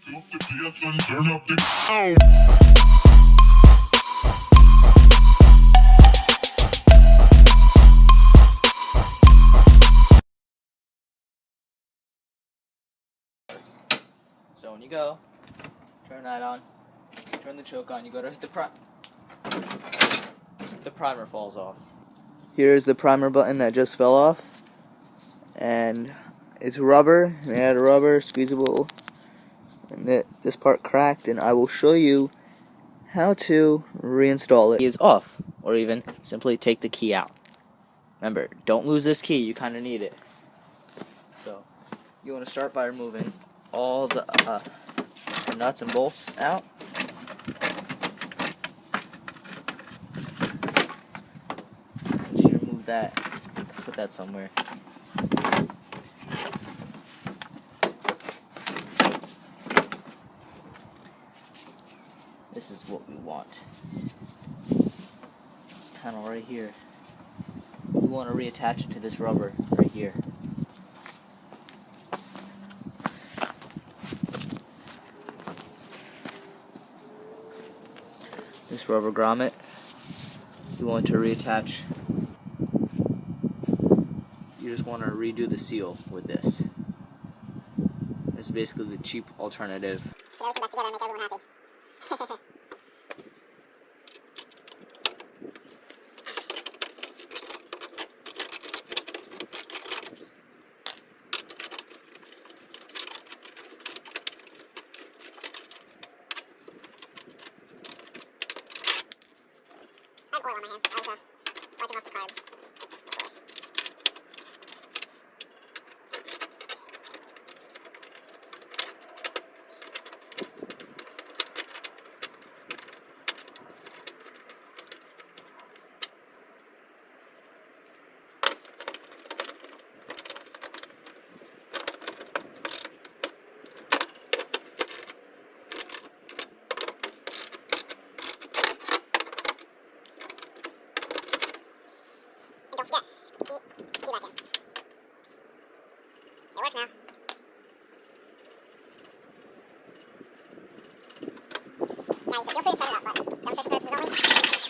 So when you go, turn that on, turn the choke on, you go to hit the primer falls off. Here's the primer button that just fell off, and it's rubber, made out of rubber, squeezable, and this part cracked, and I will show you how to reinstall it. It is off, or even simply take the key out. Remember, don't lose this key, you kind of need it. So, you want to start by removing all the nuts and bolts out. Once you remove that, put that somewhere. This is what we want. This panel right here. We want to reattach it to this rubber right here. This rubber grommet, you want to reattach. You just want to redo the seal with this. This is basically the cheap alternative. Put everything back together and make everyone happy. I have oil on my hands. I was wiping off the carb. Don't forget, key back in. It works now. Now you can feel free to set it up, but demonstration purposes only.